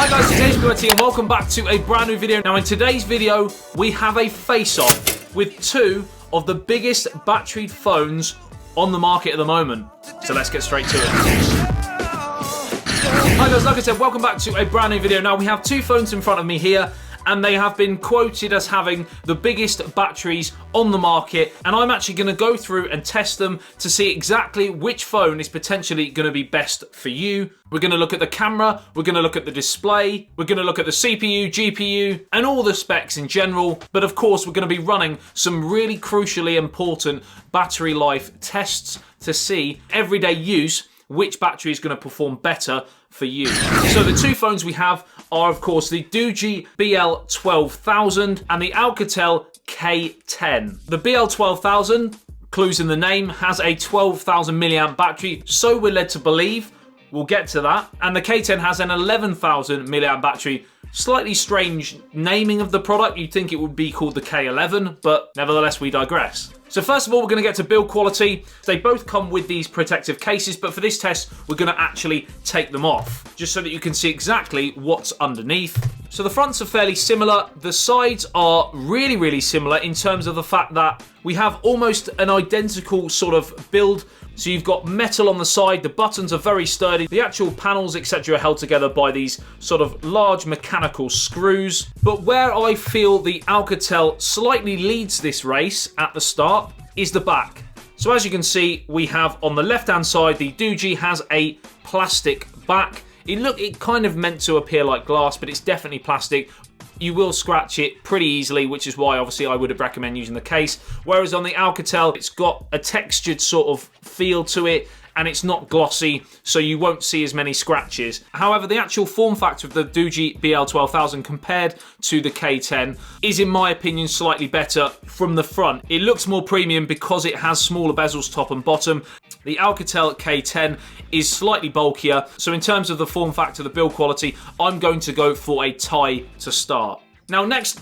Hi guys, it's ASBYT and welcome back to a brand new video. Now in today's video, we have a face-off with two of the biggest batteried phones on the market at the moment. So let's get straight to it. Hi guys, like I said, welcome back to a brand new video. Now we have two phones in front of me here, and they have been quoted as having the biggest batteries on the market, and I'm actually going to go through and test them to see exactly which phone is potentially going to be best for you. We're going to look at the camera, we're going to look at the display, we're going to look at the CPU, GPU, and all the specs in general, but of course we're going to be running some really crucially important battery life tests to see everyday use which battery is going to perform better for you. So the two phones we have are of course the Doogee BL12000 and the Oukitel K10. The BL12000, clues in the name, has a 12,000 milliamp battery, so we're led to believe. We'll get to that. And the K10 has an 11,000 milliamp battery. Slightly strange naming of the product. You'd think it would be called the K11, but nevertheless we digress. So first of all, we're going to get to build quality. They both come with these protective cases, but for this test, we're going to actually take them off, just so that you can see exactly what's underneath. So the fronts are fairly similar. The sides are really, really similar in terms of the fact that we have almost an identical sort of build. So you've got metal on the side, the buttons are very sturdy, the actual panels, etc. are held together by these sort of large mechanical screws. But where I feel the Oukitel slightly leads this race at the start is the back. So as you can see, we have on the left-hand side, the Doogee has a plastic back. It kind of meant to appear like glass, but it's definitely plastic. You will scratch it pretty easily, which is why obviously I would recommend using the case. Whereas on the Oukitel, it's got a textured sort of feel to it, and it's not glossy, so you won't see as many scratches. However, the actual form factor of the Doogee BL12000 compared to the K10 is, in my opinion, slightly better from the front. It looks more premium because it has smaller bezels top and bottom. The Oukitel K10 is slightly bulkier, so in terms of the form factor, the build quality, I'm going to go for a tie to start. Now next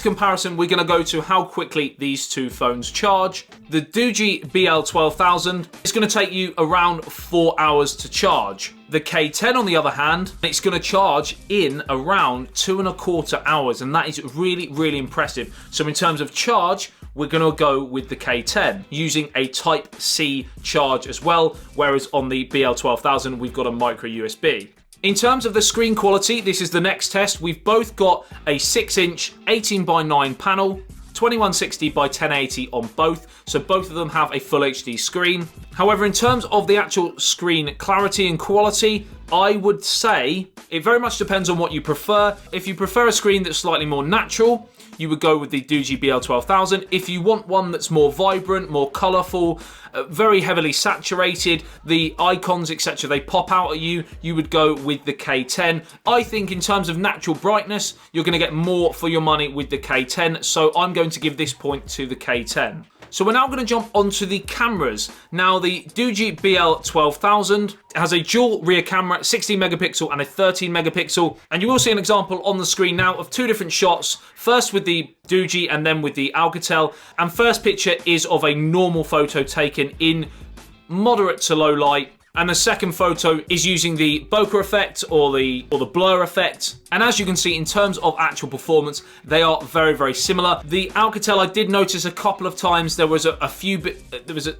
comparison, we're going to go to how quickly these two phones charge. The Doogee BL12000 is going to take you around 4 hours to charge. The K10, on the other hand, it's going to charge in around 2.25 hours, and that is really, really impressive. So in terms of charge, we're going to go with the K10 using a Type-C charge as well, whereas on the BL12000, we've got a micro USB. In terms of the screen quality, this is the next test. We've both got a 6-inch 18:9 panel, 2160 by 1080 on both, so both of them have a full HD screen. However, in terms of the actual screen clarity and quality, I would say it very much depends on what you prefer. If you prefer a screen that's slightly more natural, you would go with the Doogee BL12000. If you want one that's more vibrant, more colourful, very heavily saturated, the icons, etc., they pop out at you, you would go with the K10. I think in terms of natural brightness, you're going to get more for your money with the K10, so I'm going to give this point to the K10. So we're now going to jump onto the cameras. Now the Doogee BL12000 has a dual rear camera, 16 megapixel and a 13 megapixel. And you will see an example on the screen now of two different shots, first with the Doogee and then with the Oukitel. And first picture is of a normal photo taken in moderate to low light. And the second photo is using the bokeh effect or the blur effect. And as you can see, in terms of actual performance, they are very, very similar. The Oukitel, I did notice a couple of times there was a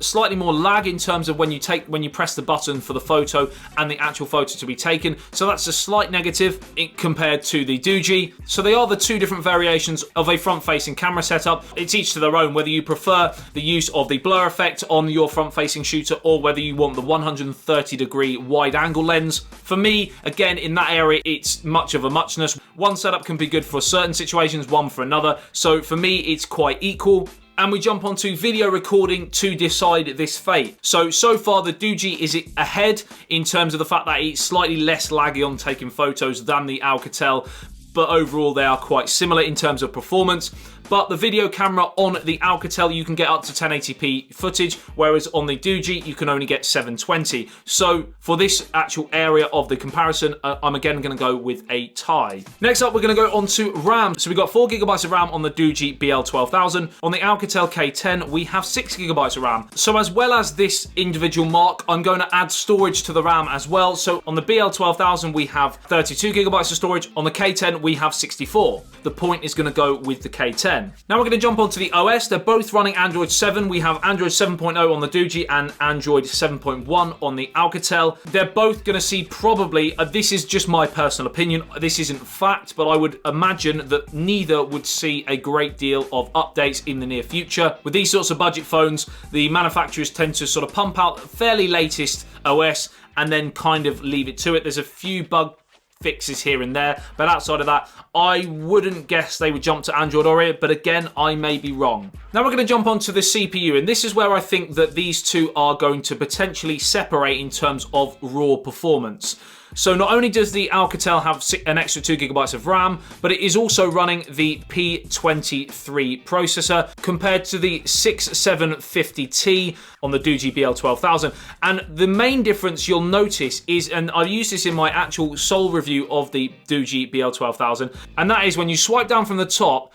slightly more lag in terms of when you press the button for the photo and the actual photo to be taken. So that's a slight negative compared to the Doogee. So they are the two different variations of a front-facing camera setup. It's each to their own, whether you prefer the use of the blur effect on your front-facing shooter or whether you want the 130-degree wide-angle lens. For me, again, in that area, it's much of a muchness. One setup can be good for certain situations, one for another. So for me, it's quite equal. And we jump onto video recording to decide this fate. So far the Doogee is ahead in terms of the fact that it's slightly less laggy on taking photos than the Oukitel. but overall they are quite similar in terms of performance. But the video camera on the Oukitel, you can get up to 1080p footage, whereas on the Doogee, you can only get 720. So for this actual area of the comparison, I'm again going to go with a tie. Next up, we're going to go on to RAM. So we've got 4GB of RAM on the Doogee BL12000. On the Oukitel K10, we have 6GB of RAM. So as well as this individual mark, I'm going to add storage to the RAM as well. So on the BL12000, we have 32GB of storage. On the K10, we have 64. The point is going to go with the K10. Now we're going to jump onto the OS. They're both running Android 7. We have Android 7.0 on the Doogee and Android 7.1 on the Oukitel. They're both going to see probably, this is just my personal opinion, this isn't fact, but I would imagine that neither would see a great deal of updates in the near future. With these sorts of budget phones, the manufacturers tend to sort of pump out the fairly latest OS and then kind of leave it to it. There's a few bug fixes here and there, but outside of that, I wouldn't guess they would jump to Android Oreo, but again, I may be wrong. Now we're going to jump onto the CPU, and this is where I think that these two are going to potentially separate in terms of raw performance. So not only does the Oukitel have an extra 2GB of RAM, but it is also running the P23 processor compared to the 6750T on the Doogee BL12000. And the main difference you'll notice is, and I've used this in my actual sole review of the Doogee BL12000, and that is when you swipe down from the top,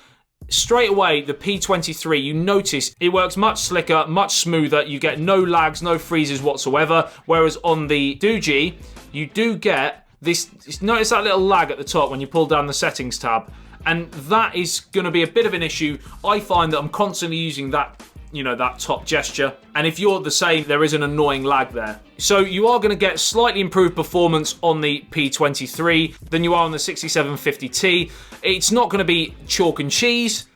straight away, the P23, you notice it works much slicker, much smoother. You get no lags, no freezes whatsoever. Whereas on the Doogee, you do get this, notice that little lag at the top when you pull down the settings tab. And that is going to be a bit of an issue. I find that I'm constantly using that, you know, that top gesture. And if you're the same, there is an annoying lag there. So you are going to get slightly improved performance on the P23 than you are on the 6750T. It's not going to be chalk and cheese,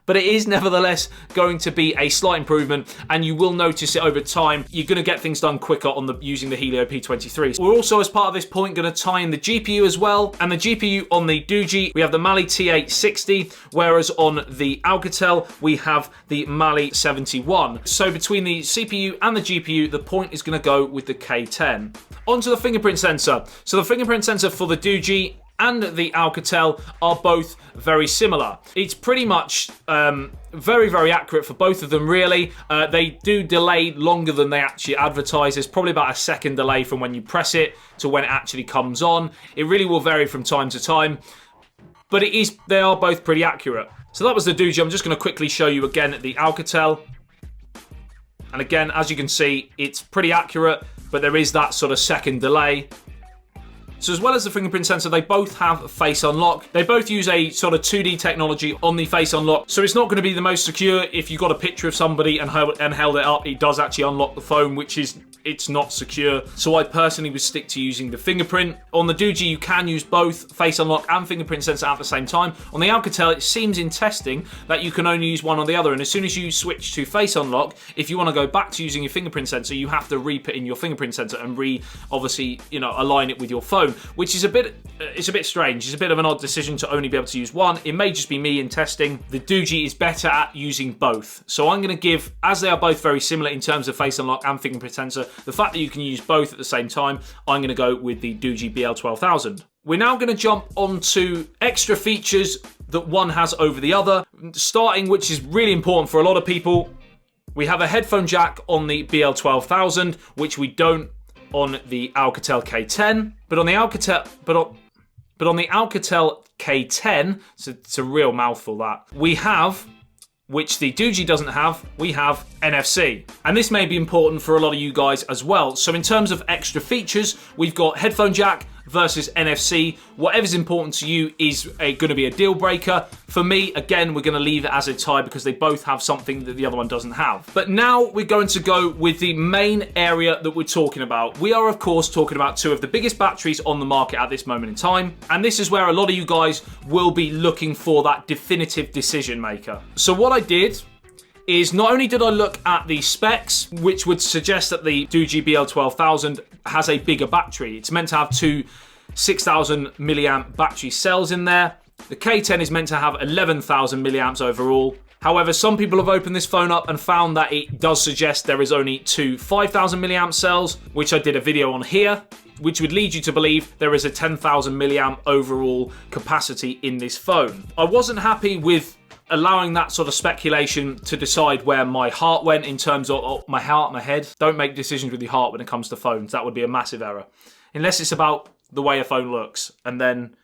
but it is nevertheless going to be a slight improvement, and you will notice it over time. You're going to get things done quicker on using the Helio P23. We're also, as part of this point, going to tie in the GPU as well, and the GPU on the Doogee, we have the Mali T860, whereas on the Oukitel, we have the Mali 71. So between the CPU and the GPU, the point is going to go with the K10. Onto the fingerprint sensor. So the fingerprint sensor for the Doogee and the Oukitel are both very similar. It's pretty much very, very accurate for both of them, really. They do delay longer than they actually advertise. There's probably about a second delay from when you press it to when it actually comes on. It really will vary from time to time, but they are both pretty accurate. So that was the Doogee. I'm just going to quickly show you again at the Oukitel. And again, as you can see, it's pretty accurate, but there is that sort of second delay. So as well as the fingerprint sensor, they both have face unlock. They both use a sort of 2D technology on the face unlock. So it's not going to be the most secure. If you got a picture of somebody and held it up, it does actually unlock the phone, which is, it's not secure. So I personally would stick to using the fingerprint. On the Doogee, you can use both face unlock and fingerprint sensor at the same time. On the Oukitel, it seems in testing that you can only use one or the other. And as soon as you switch to face unlock, if you want to go back to using your fingerprint sensor, you have to re-put in your fingerprint sensor and obviously, you know, align it with your phone, which is it's a bit strange. It's a bit of an odd decision to only be able to use one. It may just be me in testing. The Doogee is better at using both. So I'm going to give, as they are both very similar in terms of face unlock and fingerprint sensor, the fact that you can use both at the same time, I'm going to go with the Doogee BL12000. We're now going to jump onto extra features that one has over the other. Starting, which is really important for a lot of people, we have a headphone jack on the BL12000, which we don't on the Oukitel K10, but on the Oukitel, but on the Oukitel K10, so it's a real mouthful that, we have, which the Doogee doesn't have, we have NFC. And this may be important for a lot of you guys as well. So in terms of extra features, we've got headphone jack versus NFC. Whatever's important to you is going to be a deal breaker. For me, again, we're going to leave it as a tie because they both have something that the other one doesn't have. But now we're going to go with the main area that we're talking about. We are, of course, talking about two of the biggest batteries on the market at this moment in time. And this is where a lot of you guys will be looking for that definitive decision maker. So what I did is not only did I look at the specs, which would suggest that the Doogee BL12000 has a bigger battery. It's meant to have two 6,000 milliamp battery cells in there. The K10 is meant to have 11,000 milliamps overall. However, some people have opened this phone up and found that it does suggest there is only two 5,000 milliamp cells, which I did a video on here. which would lead you to believe there is a 10,000 milliamp overall capacity in this phone. I wasn't happy with allowing that sort of speculation to decide where my heart went in terms of my heart, my head. Don't make decisions with your heart when it comes to phones. That would be a massive error. Unless it's about the way a phone looks. And then,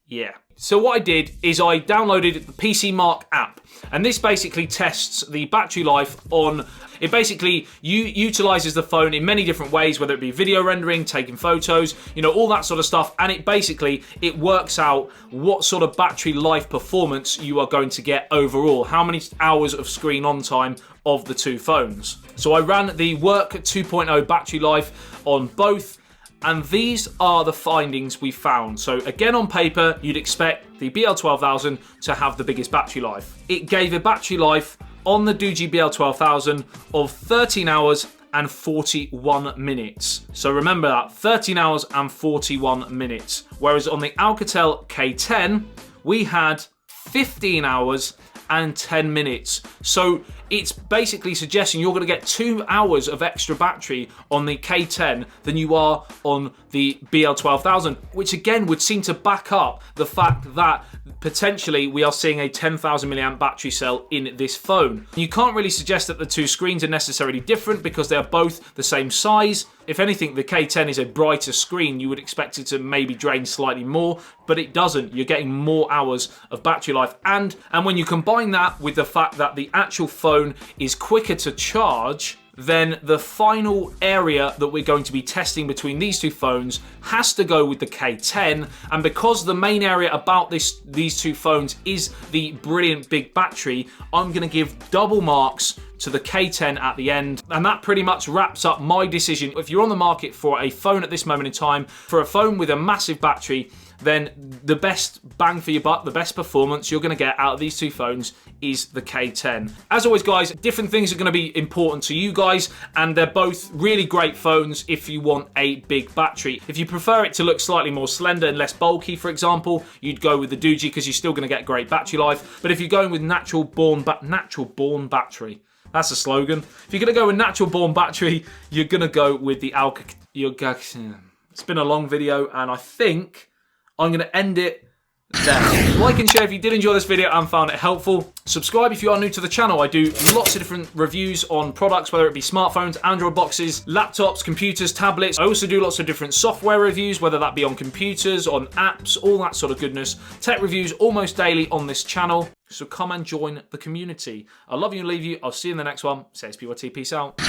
yeah. So what I did is I downloaded the PC Mark app. And this basically tests the battery life on... It basically utilizes the phone in many different ways, whether it be video rendering, taking photos, you know, all that sort of stuff. And it works out what sort of battery life performance you are going to get overall. How many hours of screen on time of the two phones. So I ran the Work 2.0 battery life on both. And these are the findings we found. So again, on paper, you'd expect the BL12000 to have the biggest battery life. It gave a battery life on the Doogee BL12000 of 13 hours and 41 minutes. So remember that, 13 hours and 41 minutes. Whereas on the Oukitel K10, we had 15 hours and 10 minutes. So it's basically suggesting you're going to get 2 hours of extra battery on the K10 than you are on the BL12000, which again would seem to back up the fact that potentially we are seeing a 10,000 milliamp battery cell in this phone. You can't really suggest that the two screens are necessarily different because they are both the same size. If anything, the K10 is a brighter screen. You would expect it to maybe drain slightly more, but it doesn't. You're getting more hours of battery life. And when you combine that with the fact that the actual phone is quicker to charge, then the final area that we're going to be testing between these two phones has to go with the K10. And because the main area about these two phones is the brilliant big battery, I'm going to give double marks to the K10 at the end. And that pretty much wraps up my decision. If you're on the market for a phone at this moment in time, for a phone with a massive battery, then the best bang for your buck, the best performance you're going to get out of these two phones is the K10. As always, guys, different things are going to be important to you guys, and they're both really great phones if you want a big battery. If you prefer it to look slightly more slender and less bulky, for example, you'd go with the Doogee because you're still going to get great battery life. But if you're going with natural born battery, that's a slogan. If you're going to go with natural born battery, you're going to go with the Oukitel. It's been a long video, and I think I'm going to end it there. Like and share if you did enjoy this video and found it helpful. Subscribe if you are new to the channel. I do lots of different reviews on products, whether it be smartphones, Android boxes, laptops, computers, tablets. I also do lots of different software reviews, whether that be on computers, on apps, all that sort of goodness. Tech reviews almost daily on this channel. So come and join the community. I love you and leave you. I'll see you in the next one. ASBYT, peace out.